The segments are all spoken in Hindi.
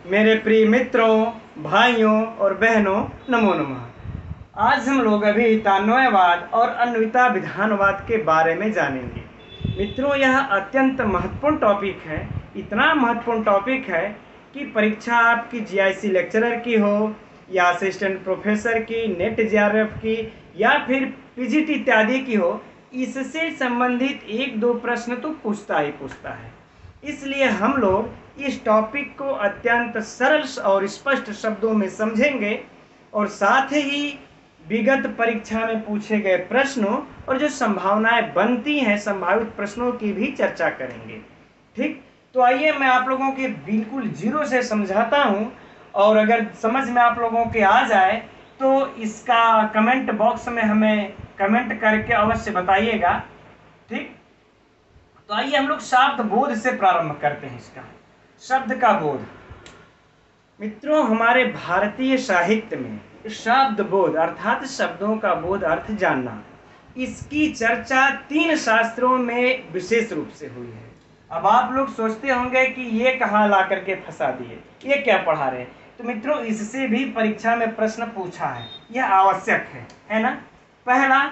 मेरे प्रिय मित्रों, भाइयों और बहनों, नमो नमः। आज हम लोग अभी तान्वयवाद और अन्विता विधानवाद के बारे में जानेंगे। मित्रों, यह अत्यंत महत्वपूर्ण टॉपिक है। इतना महत्वपूर्ण टॉपिक है कि परीक्षा आपकी जीआईसी लेक्चरर की हो या असिस्टेंट प्रोफेसर की, नेट जेआरएफ की या फिर पीजीटी इत्यादि की हो, इससे संबंधित एक दो प्रश्न तो पूछता ही पूछता है। इसलिए हम लोग इस टॉपिक को अत्यंत सरल और स्पष्ट शब्दों में समझेंगे और साथ ही विगत परीक्षा में पूछे गए प्रश्नों और जो संभावनाएं बनती हैं संभावित प्रश्नों की भी चर्चा करेंगे। ठीक, तो आइए मैं आप लोगों के बिल्कुल जीरो से समझाता हूं और अगर समझ में आप लोगों के आ जाए तो इसका कमेंट बॉक्स में हमें कमेंट करके अवश्य बताइएगा। ठीक, तो आइए हम लोग शब्द बोध से प्रारंभ करते हैं। इसका शब्द का बोध। मित्रों, हमारे भारतीय साहित्य में शब्द बोध अर्थात शब्दों का बोध अर्थ जानना, इसकी चर्चा 3 शास्त्रों में विशेष रूप से हुई है। अब आप लोग सोचते होंगे कि ये कहाँ ला करके फंसा दिए, ये क्या पढ़ा रहे हैं। तो मित्रों, इससे भी परीक्षा में प्रश्न पूछा है, यह आवश्यक है ना। पहला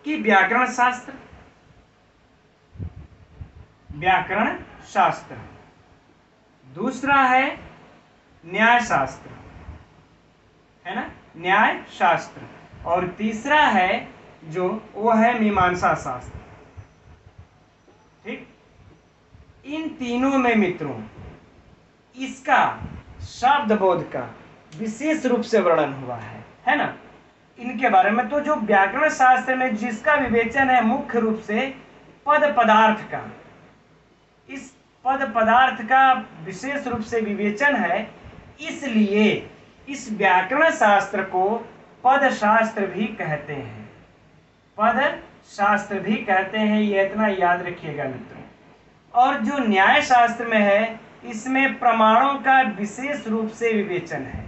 कि व्याकरण शास्त्र, व्याकरण शास्त्र। दूसरा है न्याय शास्त्र, है ना, न्याय शास्त्र। और तीसरा है जो वो है मीमांसा शास्त्र। ठीक, इन तीनों में मित्रों इसका शब्द बोध का विशेष रूप से वर्णन हुआ है ना। इनके बारे में तो जो व्याकरण शास्त्र में जिसका विवेचन है मुख्य रूप से पद पदार्थ का, इस पद पदार्थ का विशेष रूप से विवेचन है, इसलिए इस व्याकरण शास्त्र को पद शास्त्र भी कहते हैं। पद शास्त्र भी कहते हैं, ये इतना याद रखिएगा मित्रों। और जो न्याय शास्त्र में है इसमें प्रमाणों का विशेष रूप से विवेचन है,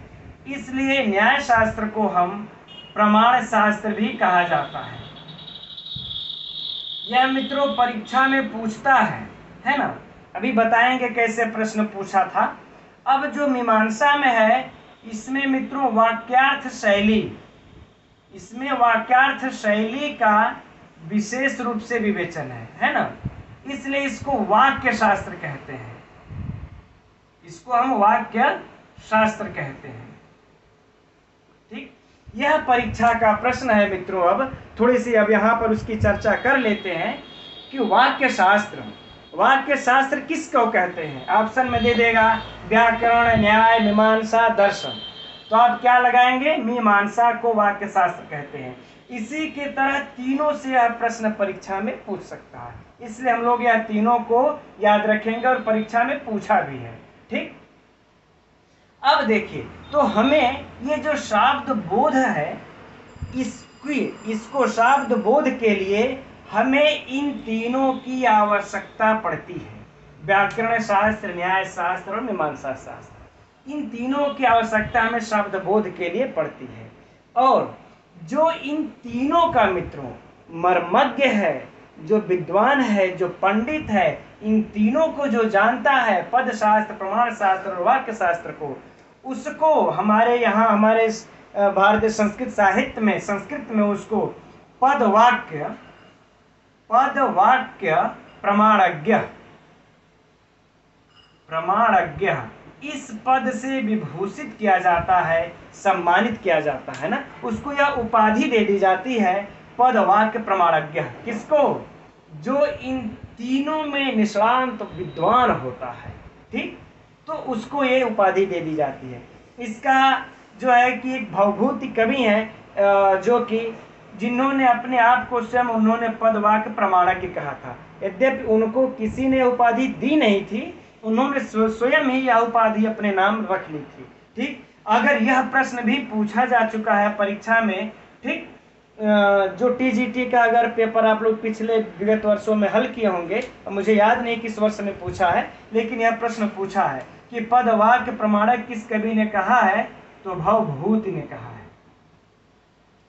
इसलिए न्याय शास्त्र को हम प्रमाण शास्त्र भी कहा जाता है। यह मित्रों परीक्षा में पूछता है ना। अभी बताएंगे कैसे प्रश्न पूछा था। अब जो मीमांसा में है इसमें मित्रों वाक्यार्थ शैली, इसमें वाक्यार्थ शैली का विशेष रूप से विवेचन है ना, इसलिए इसको वाक्य शास्त्र कहते हैं। इसको हम वाक्य शास्त्र कहते हैं। ठीक, यह परीक्षा का प्रश्न है मित्रों। अब थोड़ी सी अब यहाँ पर उसकी चर्चा कर लेते हैं कि वाक्य शास्त्र किसको कहते हैं। ऑप्शन में दे देगा व्याकरण, न्याय, मीमांसा, दर्शन। तो आप क्या लगाएंगे, मीमांसा को वाक्य शास्त्र कहते हैं। इसी के तरह तीनों से यह प्रश्न परीक्षा में पूछ सकता है, इसलिए हम लोग यह तीनों को याद रखेंगे और परीक्षा में पूछा भी है। ठीक, अब देखिए, तो हमें ये जो शब्द बोध है इसको शब्द बोध के लिए हमें इन तीनों की आवश्यकता पड़ती है। व्याकरण शास्त्र, न्याय शास्त्र और मीमांसा शास्त्र, इन तीनों की आवश्यकता हमें शब्द बोध के लिए पड़ती है। और जो इन तीनों का मित्रों मर्मज्ञ है, जो विद्वान है, जो पंडित है, इन तीनों को जो जानता है, पद शास्त्र, प्रमाण शास्त्र और वाक्य शास्त्र को, उसको हमारे यहाँ हमारे भारतीय संस्कृत साहित्य में, संस्कृत में उसको पद वाक्य प्रमाणज्ञ इस पद से विभूषित किया जाता है, सम्मानित किया जाता है ना। उसको यह उपाधि दे दी जाती है पद वाक्य प्रमाणज्ञ। किसको, जो इन तीनों में निष्णात विद्वान होता है। ठीक, तो उसको ये उपाधि दे दी जाती है। इसका जो है कि एक भवभूति कवि हैं जो कि जिन्होंने अपने आप को स्वयं उन्होंने पद वाक्य प्रमाणज्ञ कहा था। यद्यपि उनको किसी ने उपाधि दी नहीं थी, उन्होंने स्वयं ही यह उपाधि अपने नाम रख ली थी। ठीक, अगर यह प्रश्न भी पूछा जा चुका है परीक्षा में। ठीक, जो टीजीटी का अगर पेपर आप लोग पिछले विगत वर्षों में हल किए होंगे, मुझे याद नहीं किस वर्ष में पूछा है, लेकिन यह प्रश्न पूछा है कि पद वाक्य प्रमाणक किस कवि ने कहा है, तो भवभूति ने कहा है।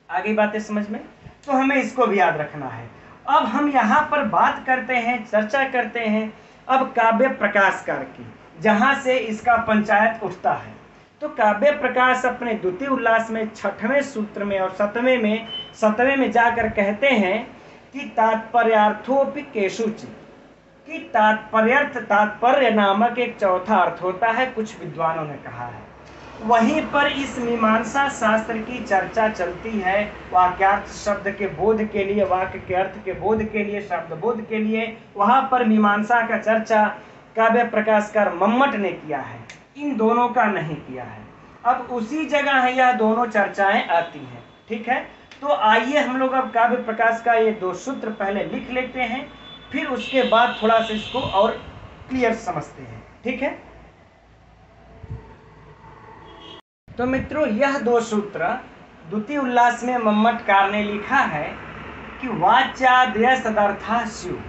आगे बातें समझ में, तो हमें इसको भी याद रखना है। अब हम यहाँ पर बात करते हैं, चर्चा करते हैं अब काव्य प्रकाशकार की। जहाँ से इसका पंचायत उठता है। तो काव्य प्रकाश अपने द्वितीय उल्लास में 6वें सूत्र में और 7वें में जाकर कहते हैं कि तात्पर्यार्थोपि केषुचित्, कि तात्पर्य नामक एक चौथा अर्थ होता है, कुछ विद्वानों ने कहा है। वहीं पर इस मीमांसा शास्त्र की चर्चा चलती है वाक्यार्थ शब्द के बोध के लिए, वाक्य के अर्थ के बोध के लिए, शब्द बोध के लिए। वहां पर मीमांसा का चर्चा काव्य प्रकाशकार मम्मट ने किया है, इन दोनों का नहीं किया है। अब उसी जगह यह दोनों चर्चाएं आती हैं। ठीक है, तो आइए हम लोग अब काव्य प्रकाश का ये 2 सूत्र पहले लिख लेते हैं, फिर उसके बाद थोड़ा सा इसको और क्लियर समझते हैं। ठीक है, तो मित्रों यह 2 सूत्र द्वितीय उल्लास में मम्मटकार ने लिखा है कि वाच्यादय सदर्था स्युः,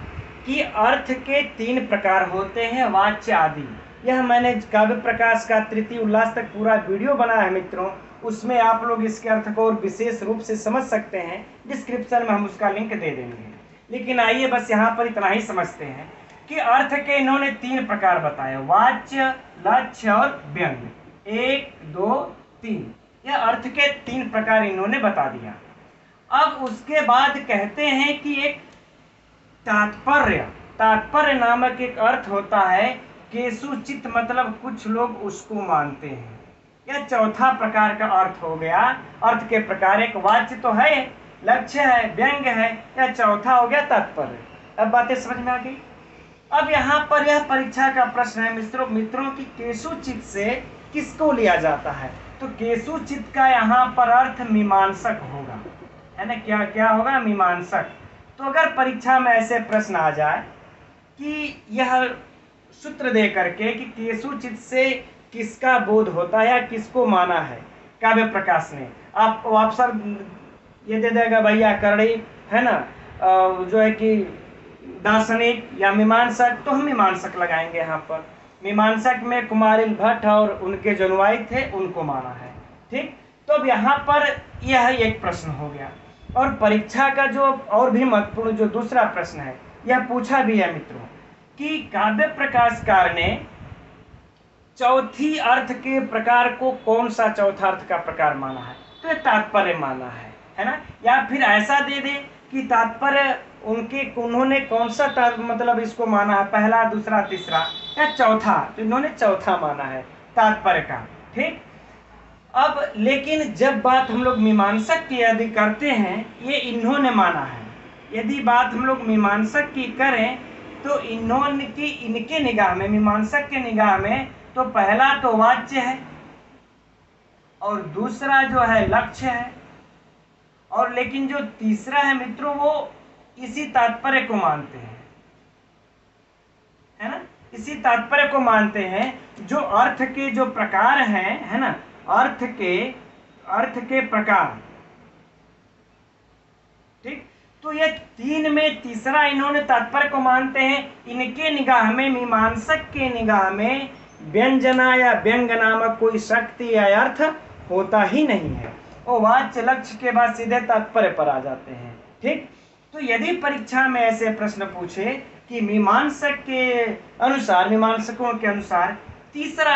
कि अर्थ के 3 प्रकार होते हैं, वाच्य आदि। यह मैंने काव्य प्रकाश का तृतीय उल्लास तक पूरा वीडियो बनाया है मित्रों, उसमें आप लोग इसके अर्थ को और विशेष रूप से समझ सकते हैं। डिस्क्रिप्शन में हम उसका लिंक दे देंगे। लेकिन आइए बस यहाँ पर इतना ही समझते हैं कि अर्थ के इन्होंने 3 प्रकार बताए, वाच्य, लक्ष्य और व्यंग्य। 1, 2, 3, यह अर्थ के 3 प्रकार इन्होंने बता दिया। अब उसके बाद कहते हैं कि एक तात्पर्य नामक एक अर्थ होता है, केषुचित् मतलब कुछ लोग उसको मानते हैं। यह चौथा प्रकार का अर्थ हो गया। अर्थ के प्रकार एक वाच्य तो है, लक्ष्य है, व्यंग्य है, यह चौथा हो गया तात्पर्य। अब बातें समझ में आ गई। अब यहाँ पर यह परीक्षा का प्रश्न है मित्रों की केषुचित् से किसको लिया जाता है। तो केषुचित् का यहाँ पर अर्थ मीमांसक होगा, है ना। क्या क्या होगा, मीमांसक। तो अगर परीक्षा में ऐसे प्रश्न आ जाए कि यह सूत्र दे करके कि केषुचित् से किसका बोध होता है या किसको माना है काव्य प्रकाश ने, आप सब ये दे देगा भैया करड़ी, है ना, जो है कि दार्शनिक या मीमांसक, तो हम मीमांसक लगाएंगे यहाँ पर। मीमांसक में कुमारिल भट्ट और उनके जो अनुयायी थे उनको माना है। ठीक, तो अब यहाँ पर यह एक प्रश्न हो गया। और परीक्षा का जो और भी महत्वपूर्ण जो दूसरा प्रश्न है, यह पूछा भी है मित्रों कि काव्य प्रकाशकार ने चौथी अर्थ के प्रकार को कौन सा चौथा अर्थ का प्रकार माना है। तो यह तात्पर्य माना है ना। या फिर ऐसा दे दे कि तात्पर्य उन्होंने कौन सा मतलब इसको माना है, पहला, दूसरा, तीसरा या चौथा। तो इन्होंने चौथा माना है तात्पर्य का। ठीक, अब लेकिन जब बात हम लोग मीमांसक की यदि करते हैं, ये इन्होंने माना है। यदि बात हम लोग मीमांसक की करें तो इनके निगाह में, मीमांसक के निगाह में, तो पहला तो वाच्य है और दूसरा जो है लक्ष्य है, और लेकिन जो तीसरा है मित्रों वो इसी तात्पर्य को मानते हैं, है ना। इसी तात्पर्य को मानते हैं जो अर्थ के जो प्रकार हैं, है ना, अर्थ के प्रकार। ठीक, तो ये 3 में तीसरा इन्होंने तात्पर्य को मानते हैं। इनके निगाह में, मीमांसक के निगाह में व्यंजना या व्यंग नामक कोई शक्ति या अर्थ होता ही नहीं है। वो वाच्य लक्ष्य के बाद सीधे तात्पर्य पर आ जाते हैं। ठीक, तो यदि परीक्षा में ऐसे प्रश्न पूछे कि मीमांसक के अनुसार, मीमांसकों के अनुसार तीसरा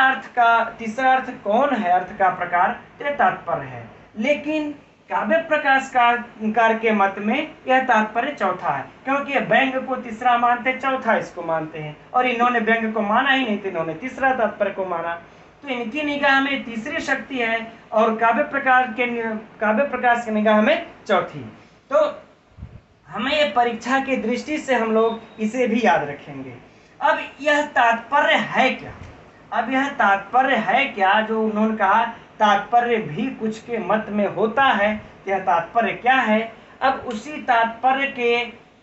अर्थ कौन है, अर्थ का प्रकार, तो तात्पर्य है। लेकिन काव्य प्रकाशकार के मत में यह तात्पर्य चौथा है, क्योंकि व्यंग को तीसरा मानते, चौथा इसको मानते हैं, और इन्होंने व्यंग को माना ही नहीं, तो इन्होंने तीसरा तात्पर्य को माना। तो इनकी निगाह में तीसरी शक्ति है और काव्य प्रकाश की निगाह में चौथी। तो हमें ये परीक्षा की दृष्टि से हम लोग इसे भी याद रखेंगे। अब यह तात्पर्य है क्या? अब यह तात्पर्य है क्या जो उन्होंने कहा तात्पर्य भी कुछ के मत में होता है, यह तात्पर्य क्या है? अब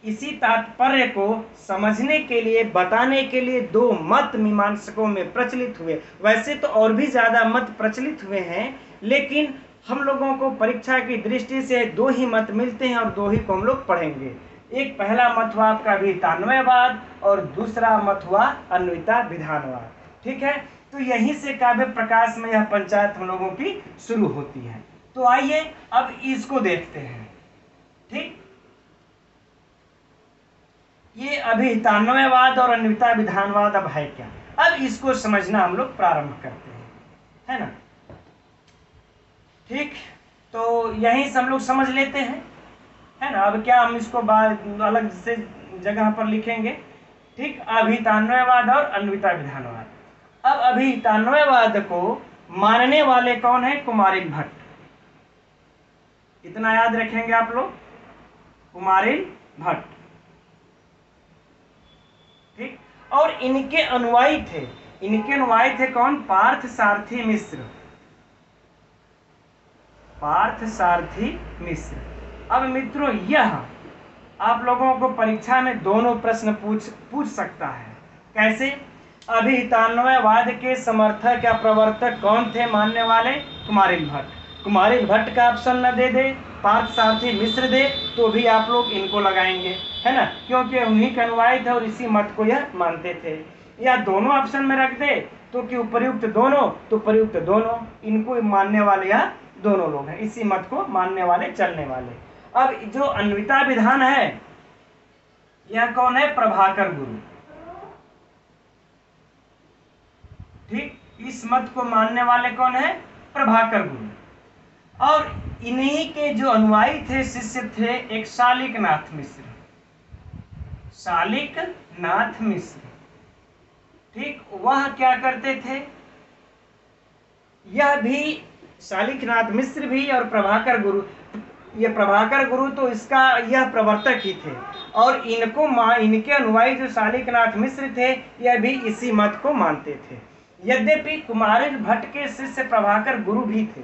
इसी तात्पर्य को समझने के लिए, बताने के लिए 2 मत मीमांसकों में प्रचलित हुए। वैसे तो और भी ज़्यादा मत प्रचलित हुए हैं, लेकिन हम लोगों को परीक्षा की दृष्टि से 2 ही मत मिलते हैं और 2 ही को हम लोग पढ़ेंगे। एक पहला मत हुआ आपका विहितान्वयवाद और दूसरा मत हुआ अन्विता विधानवाद। ठीक है, तो यहीं से काव्य प्रकाश में यह पंचायत हम लोगों की शुरू होती है। तो आइए अब इसको देखते हैं। ठीक, ये अभिहितान्वयवाद और अन्विता विधानवाद अब है क्या? अब इसको समझना हम लोग प्रारंभ करते हैं, है ना। ठीक, तो यहीं से हम लोग समझ लेते हैं, है ना। अब क्या हम इसको अलग से जगह पर लिखेंगे। ठीक, अभितान्वयवाद और अन्विता विधानवाद। अब अभितान्वयवाद को मानने वाले कौन है? कुमारिल भट्ट। इतना याद रखेंगे आप लोग, कुमारिल भट्ट। ठीक, और इनके अनुयायी थे कौन? पार्थ सारथी मिश्र। पार्थ सारथी मिश्र। अब मित्रों, यह आप लोगों को परीक्षा में दोनों प्रश्न पूछ सकता है। कैसे? अभितान्वयवाद के समर्थक या प्रवर्तक कौन थे मानने वाले? कुमारिल भट्ट। कुमारिल भट्ट का ऑप्शन न दे दे, पार्थ सारथी मिश्र दे, तो भी आप लोग इनको लगाएंगे, है ना, क्योंकि उन्हीं के अनुयायी थे और इसी मत को यह मानते थे। या दोनों ऑप्शन में रख दे तो कि उपयुक्त दोनों, तो प्रयुक्त दोनों, इनको मानने वाले यह दोनों लोग हैं, इसी मत को मानने वाले, चलने वाले। अब जो अन्विता विधान है, यह कौन है? प्रभाकर गुरु। ठीक, इस मत को मानने वाले कौन है? प्रभाकर गुरु। और इन्हीं के जो अनुयायी थे, शिष्य थे, एक शालिक नाथ मिश्र। शालिक नाथ मिश्र। ठीक, वह क्या करते थे? यह भी शालिक नाथ मिश्र भी और प्रभाकर गुरु, ये प्रभाकर गुरु तो इसका यह प्रवर्तक ही थे, और इनके अनुयायी जो शालिक नाथ मिश्र थे, यह भी इसी मत को मानते थे। यद्यपि कुमारिल भट्ट के शिष्य प्रभाकर गुरु भी थे।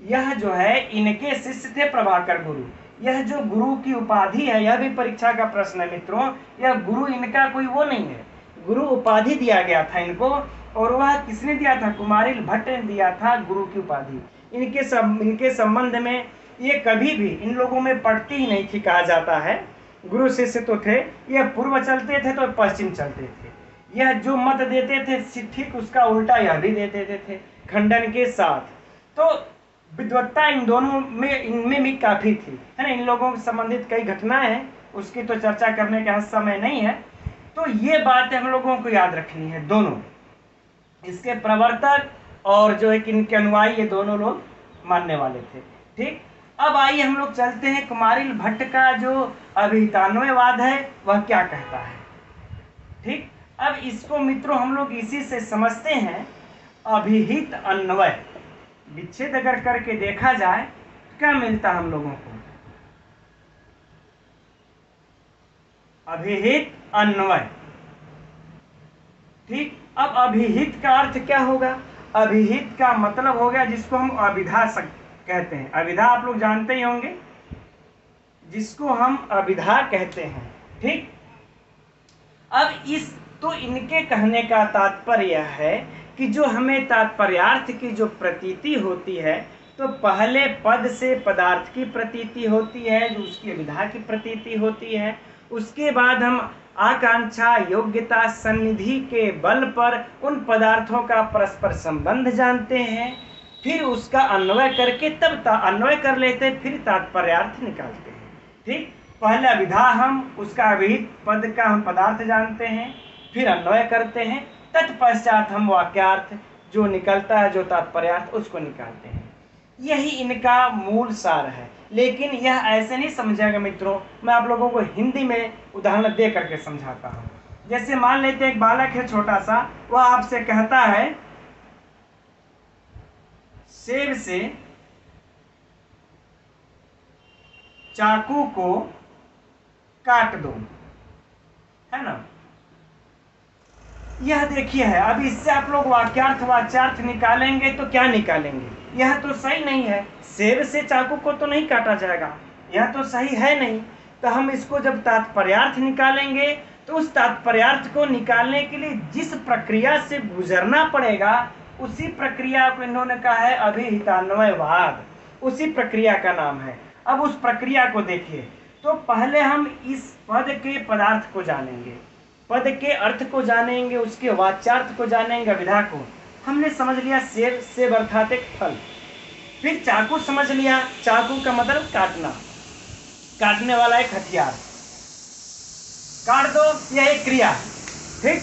यह जो है इनके शिष्य थे प्रभाकर गुरु। यह जो गुरु की उपाधि है, यह भी परीक्षा का प्रश्न है मित्रों। यह गुरु इनका कोई वो नहीं है, गुरु उपाधि दिया गया था इनको, और वह किसने दिया था? कुमारिल भट्ट ने दिया था गुरु की उपाधि। इनके संबंध में ये कभी भी इन लोगों में पड़ती ही नहीं थी, कहा जाता है। गुरु शिष्य तो थे, यह पूर्व चलते थे तो पश्चिम चलते थे। यह जो मत देते थे, ठीक उसका उल्टा यह भी देते थे, खंडन के साथ। तो विद्वत्ता इन दोनों में, इनमें भी काफी थी, है ना। इन लोगों से संबंधित कई घटनाएं हैं, उसकी तो चर्चा करने का समय नहीं है। तो ये बातें हम लोगों को याद रखनी है, दोनों इसके प्रवर्तक और जो है इनके अनुयायी, ये दोनों लोग मानने वाले थे। ठीक, अब आइए हम लोग चलते हैं कुमारिल भट्ट का जो अभितान्वयवाद है वह क्या कहता है। ठीक, अब इसको मित्रों हम लोग इसी से समझते हैं, अभिहित अन्वय। विच्छेद अगर करके देखा जाए तो क्या मिलता हम लोगों को? अभिहित अन्वय। ठीक, अब अभिहित का अर्थ क्या होगा? अभिहित का मतलब हो गया जिसको हम अभिधा कहते हैं। अभिधा आप लोग जानते ही होंगे, जिसको हम अभिधा कहते हैं। ठीक, अब तो इनके कहने का तात्पर्य है कि जो हमें तात्पर्यार्थ की जो प्रतीति होती है, तो पहले पद से पदार्थ की प्रतीति होती है, जो उसकी अभिधा की प्रतीति होती है। उसके बाद हम आकांक्षा, योग्यता, सन्निधि के बल पर उन पदार्थों का परस्पर संबंध जानते हैं, फिर उसका अन्वय करके तब अन्वय कर लेते, फिर तात्पर्यार्थ निकालते हैं। ठीक, पहले अभिधा हम उसका अभिहित पद का हम पदार्थ जानते हैं, फिर अन्वय करते हैं, तत्पश्चात हम वाक्यार्थ जो निकलता है, जो तात्पर्यार्थ, उसको निकालते हैं। यही इनका मूल सार है। लेकिन यह ऐसे नहीं समझेगा मित्रों, मैं आप लोगों को हिंदी में उदाहरण दे करके समझाता हूँ। जैसे मान लेते हैं एक बालक है छोटा सा, वह आपसे कहता है सेब से चाकू को काट दो, है ना। यह देखिए है, अब इससे आप लोग वाक्यार्थ वाच्यार्थ निकालेंगे तो क्या निकालेंगे? यह तो सही नहीं है, सेब से चाकू को तो नहीं काटा जाएगा, यह तो सही है नहीं। तो हम इसको जब तात्पर्यार्थ निकालेंगे, तो उस तात्पर्यार्थ को निकालने के लिए जिस प्रक्रिया से गुजरना पड़ेगा, उसी प्रक्रिया को इन्होंने कहा है अभिहितान्वयवाद, उसी प्रक्रिया का नाम है। अब उस प्रक्रिया को देखिए, तो पहले हम इस पद के पदार्थ को जानेंगे, पद के अर्थ को जानेंगे, उसके वाच्यार्थ को जानेंगे, अभिधा को। हमने समझ लिया सेब, सेब अर्थात एक फल। फिर चाकू समझ लिया, चाकू का मतलब काटना, काटने वाला एक हथियार, काट दो, यह एक क्रिया। ठीक,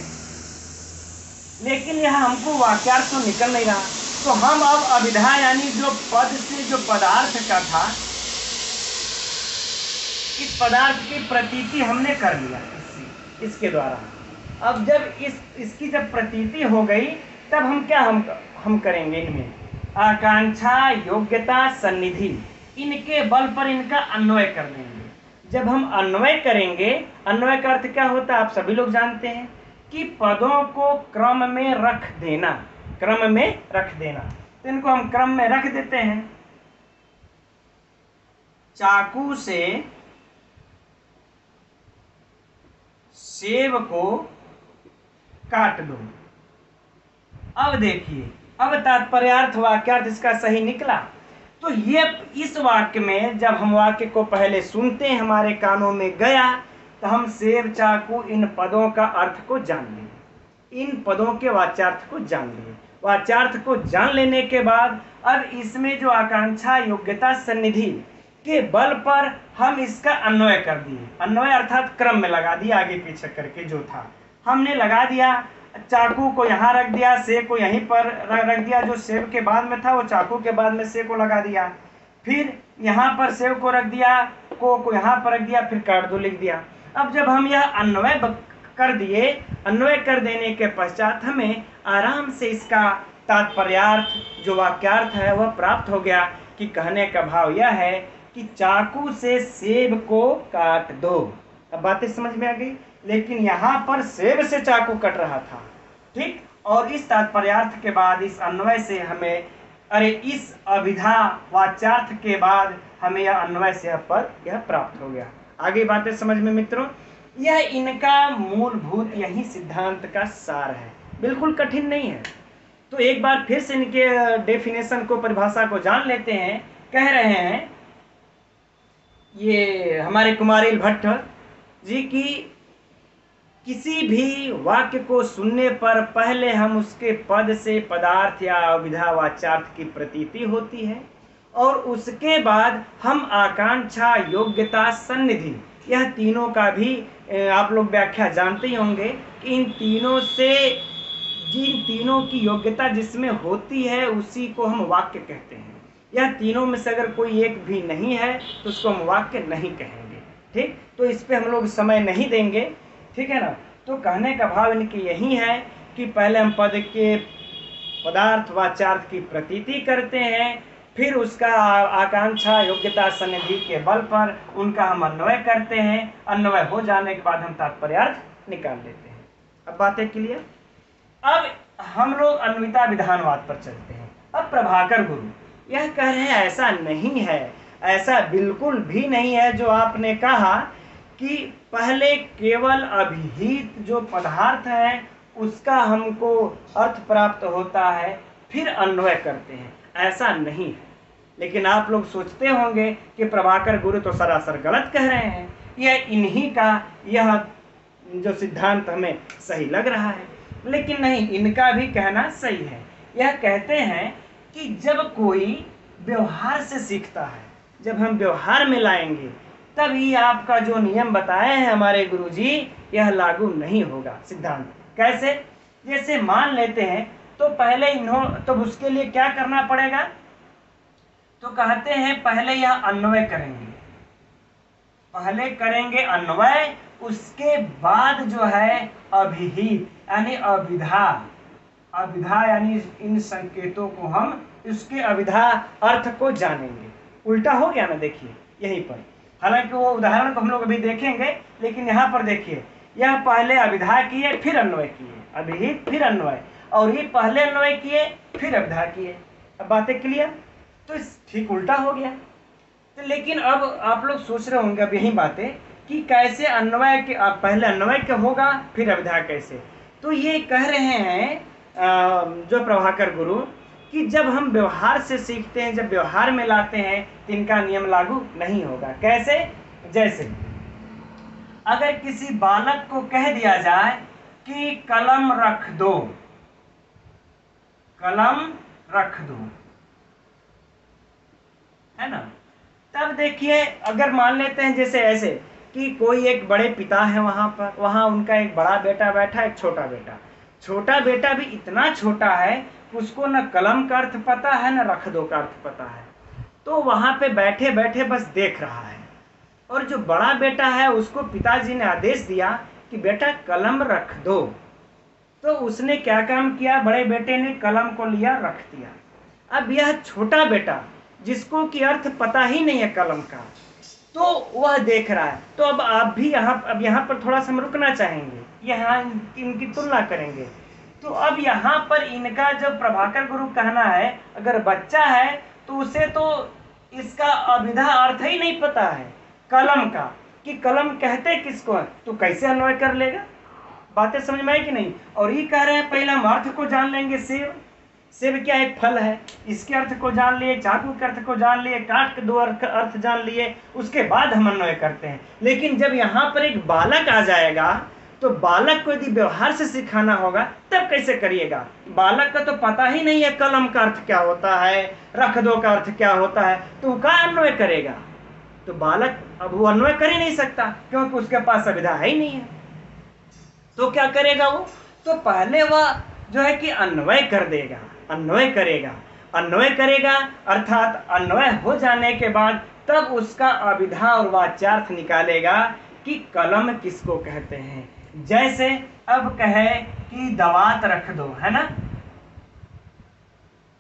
लेकिन यह हमको वाक्यार्थ तो निकल नहीं रहा। तो हम अब अभिधा यानी जो पद से जो पदार्थ का था, इस पदार्थ की प्रतीति हमने कर लिया इसके द्वारा। अब जब इसकी जब प्रतीति हो गई, तब हम क्या हम करेंगे, इनमें आकांक्षा, योग्यता, सन्निधि, इनके बल पर इनका अन्वय कर देंगे। जब हम अन्वय करेंगे, अन्वय का अर्थ क्या होता है आप सभी लोग जानते हैं कि पदों को क्रम में रख देना, क्रम में रख देना। तो इनको हम क्रम में रख देते हैं। चाकू से सेब को काट दो। अब देखिए, अब तात्पर्यार्थ वाक्यार्थ इसका सही निकला। तो ये इस वाक्य में जब हम वाक्य को पहले सुनते हैं, हमारे कानों में गया, तो हम सेब, चाकू, इन पदों का अर्थ को जान लें, इन पदों के वाच्यार्थ को जान लें। वाच्यार्थ को जान लेने के बाद अब इसमें जो आकांक्षा, योग्यता, सन्निधि के बल पर हम इसका अन्वय कर दिए। अन्वय अर्थात क्रम में लगा दिया, आगे पीछे करके जो था हमने लगा दिया। चाकू को यहाँ रख दिया, सेब को यहीं पर रख दिया, जो सेब के बाद में था वो चाकू के बाद में सेब को लगा दिया। फिर यहाँ पर सेब को रख दिया, को यहाँ पर रख दिया, फिर काट दो लिख दिया। अब जब हम यह अन्वय कर दिए, अन्वय कर देने के पश्चात हमें आराम से इसका तात्पर्यार्थ जो वाक्यार्थ है वह प्राप्त हो गया। कि कहने का भाव यह है कि चाकू से सेब को काट दो। अब बातें समझ में आ गई। लेकिन यहाँ पर सेब से चाकू कट रहा था, ठीक। और इस तात्पर्यार्थ के बाद, इस अन्वय से हमें, इस अभिधा वाच्यार्थ के बाद हमें यह अन्वय से पद यह प्राप्त हो गया। आगे बातें समझ में मित्रों, यह इनका मूलभूत यही सिद्धांत का सार है, बिल्कुल कठिन नहीं है। तो एक बार फिर से इनके डेफिनेशन को, परिभाषा को जान लेते हैं। कह रहे हैं ये हमारे कुमारिल भट्ट जी की, किसी भी वाक्य को सुनने पर पहले हम उसके पद से पदार्थ या अभिधा वाच्यार्थ की प्रतीति होती है, और उसके बाद हम आकांक्षा, योग्यता, सन्निधि, यह तीनों का भी आप लोग व्याख्या जानते ही होंगे कि इन तीनों से, जिन तीनों की योग्यता जिसमें होती है उसी को हम वाक्य कहते हैं। यह तीनों में से अगर कोई एक भी नहीं है तो उसको हम वाक्य नहीं कहेंगे, ठीक। तो इस पे हम लोग समय नहीं देंगे, ठीक है ना। तो कहने का भाव इनकी यही है कि पहले हम पद के पदार्थ वाच्यार्थ की प्रतीति करते हैं, फिर उसका आकांक्षा, योग्यता, सन्निधि के बल पर उनका हम अन्वय करते हैं। अन्वय हो जाने के बाद हम तात्पर्यार्थ निकाल लेते हैं। अब बातें क्लियर। अब हम लोग अन्विता विधानवाद पर चलते हैं। अब प्रभाकर गुरु यह कह रहे हैं ऐसा नहीं है, ऐसा बिल्कुल भी नहीं है जो आपने कहा कि पहले केवल अभिहित जो पदार्थ है उसका हमको अर्थ प्राप्त होता है, फिर अन्वय करते हैं, ऐसा नहीं है। लेकिन आप लोग सोचते होंगे कि प्रभाकर गुरु तो सरासर गलत कह रहे हैं, यह इन्हीं का यह जो सिद्धांत हमें सही लग रहा है। लेकिन नहीं, इनका भी कहना सही है। यह कहते हैं कि जब कोई व्यवहार से सीखता है, जब हम व्यवहार में लाएंगे तभी आपका जो नियम बताए हैं हमारे गुरुजी यह लागू नहीं होगा। सिद्धांत कैसे? जैसे मान लेते हैं तो पहले तो उसके लिए क्या करना पड़ेगा, तो कहते हैं पहले यह अन्वय करेंगे, पहले करेंगे अन्वय, उसके बाद जो है अभिहित यानी अभिधा, अभिधा यानी इन संकेतों को हम इसके अभिधा अर्थ को जानेंगे। उल्टा हो गया ना, देखिए यहीं पर, हालांकि वो उदाहरण को हम लोग अभी देखेंगे, लेकिन यहाँ पर देखिए यह पहले अभिधा किए फिर अन्वय किए, अभिहित फिर अन्वय, और ये पहले अन्वय किए फिर अभिधा किए। अब बातें क्लियर? तो ठीक उल्टा हो गया। तो लेकिन अब आप लोग सोच रहे होंगे अब यही बातें कि कैसे अन्वय के, पहले अन्वय क्या होगा फिर अभिधा कैसे। तो ये कह रहे हैं जो प्रभाकर गुरु कि जब हम व्यवहार से सीखते हैं, जब व्यवहार में लाते हैं तो इनका नियम लागू नहीं होगा। कैसे? जैसे अगर किसी बालक को कह दिया जाए कि कलम रख दो, कलम रख दो, है ना, तब देखिए अगर मान लेते हैं जैसे ऐसे कि कोई एक बड़े पिता है वहां पर, वहां उनका एक बड़ा बेटा बैठा, एक छोटा बेटा। छोटा बेटा भी इतना छोटा है कि उसको न कलम का अर्थ पता है न रख दो का अर्थ पता है, तो वहाँ पे बैठे बैठे बस देख रहा है। और जो बड़ा बेटा है उसको पिताजी ने आदेश दिया कि बेटा कलम रख दो, तो उसने क्या काम किया, बड़े बेटे ने कलम को लिया रख दिया। अब यह छोटा बेटा जिसको कि अर्थ पता ही नहीं है कलम का, तो वह देख रहा है। तो अब आप भी यहाँ पर थोड़ा सा हम रुकना चाहेंगे, यहाँ इनकी तुलना करेंगे। तो अब यहाँ पर इनका जब प्रभाकर गुरु कहना है, अगर बच्चा है तो उसे तो इसका अभिधा अर्थ ही नहीं पता है कलम का, कि कलम कहते किसको है, तो कैसे अन्वय कर लेगा। बातें समझ में आई कि नहीं। और ये कह रहे हैं पहले हम अर्थ को जान लेंगे। सेब, सेब क्या एक फल है, इसके अर्थ को जान लिए, चाकू के अर्थ को जान लिए, काट के दो अर्थ जान लिए, उसके बाद हम अन्वय करते हैं। लेकिन जब यहाँ पर एक बालक आ जाएगा तो बालक को यदि व्यवहार से सिखाना होगा तब कैसे करिएगा। बालक का तो पता ही नहीं है कलम का अर्थ क्या होता है, रख दो का अर्थ क्या होता है, तो वो क्या अन्वय करेगा। तो बालक अब वो अन्वय कर ही नहीं सकता क्योंकि उसके पास सुविधा है ही नहीं है। तो क्या करेगा वो, तो पहले वह जो है कि अन्वय कर देगा, अन्वय करेगा अर्थात अन्वय हो जाने के बाद तब उसका अभिधा और वाच्यार्थ निकालेगा कि कलम किसको कहते हैं। जैसे अब कहे कि दवात रख दो, है ना,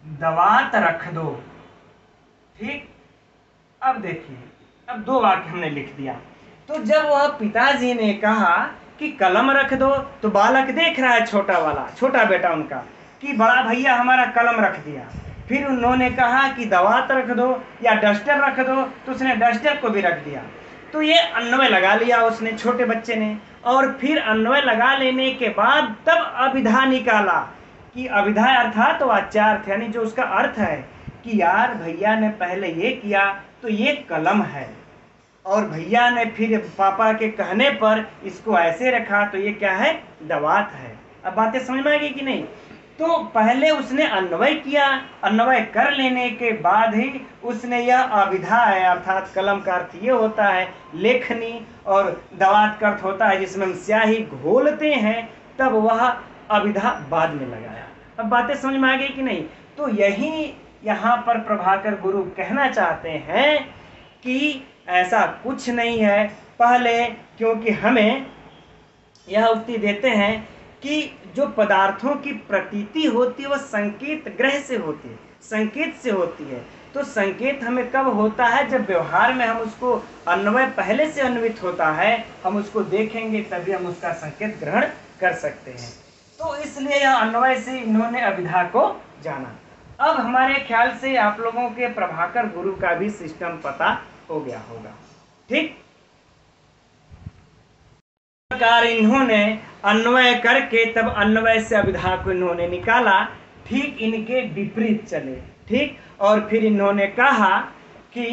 दवात रख दो, ठीक। अब देखिए, अब दो वाक्य हमने लिख दिया। तो जब वह पिताजी ने कहा कि कलम रख दो, तो बालक देख रहा है, छोटा वाला, छोटा बेटा उनका, कि बड़ा भैया हमारा कलम रख दिया। फिर उन्होंने कहा कि दवात रख दो या डस्टर रख दो, तो उसने डस्टर को भी रख दिया। तो ये अन्वय लगा लिया उसने, छोटे बच्चे ने। और फिर अन्वय लगा लेने के बाद तब अभिधा निकाला कि अभिधा अर्थात वाच्यार्थ, यानी जो उसका अर्थ है कि यार भैया ने पहले ये किया तो ये कलम है, और भैया ने फिर पापा के कहने पर इसको ऐसे रखा तो ये क्या है, दवात है। अब बातें समझ में आ गई कि नहीं। तो पहले उसने अन्वय किया, अन्वय कर लेने के बाद ही उसने यह अभिधा है, अर्थात कलम का अर्थ ये होता है लेखनी, और दवात का अर्थ होता है जिसमें हम स्याही घोलते हैं, तब वह अभिधा बाद में लगाया। अब बातें समझ में आ गई कि नहीं। तो यही यहाँ पर प्रभाकर गुरु कहना चाहते हैं कि ऐसा कुछ नहीं है पहले, क्योंकि हमें यह उक्ति देते हैं कि जो पदार्थों की प्रतीति होती है वह संकेत ग्रह से होती है, संकेत से होती है। तो संकेत हमें कब होता है, जब व्यवहार में हम उसको अन्वय पहले से अन्वित होता है, हम उसको देखेंगे तभी हम उसका संकेत ग्रहण कर सकते हैं। तो इसलिए यह अन्वय से इन्होंने अभिधा को जाना। अब हमारे ख्याल से आप लोगों के प्रभाकर गुरु का भी सिस्टम पता हो गया होगा, ठीक। प्रकार इन्होंने अन्वय करके तब अन्वय से अभिधा को इन्होंने निकाला, ठीक इनके विपरीत चले, ठीक। और फिर इन्होंने कहा कि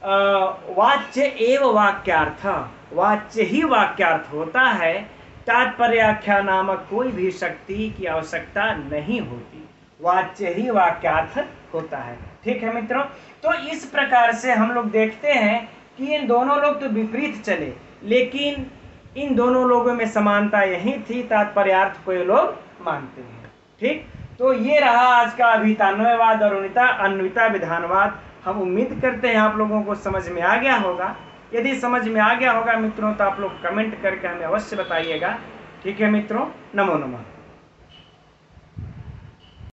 वाच्य एवं वाक्यार्थ, वाच्य ही वाक्यार्थ होता है, तात्पर्याख्या नामक कोई भी शक्ति की आवश्यकता नहीं होती, वाच्य ही वाक्यार्थ होता है, ठीक है मित्रों। तो इस प्रकार से हम लोग देखते हैं कि इन दोनों लोग तो विपरीत चले, लेकिन इन दोनों लोगों में समानता यही थी, तात्पर्यार्थ को ये लोग मानते हैं, ठीक। तो ये रहा आज का अभितान्वयवाद और अन्विता विधानवाद। हम उम्मीद करते हैं आप लोगों को समझ में आ गया होगा। यदि समझ में आ गया होगा मित्रों तो आप लोग कमेंट करके हमें अवश्य बताइएगा, ठीक है मित्रों। नमो नमः।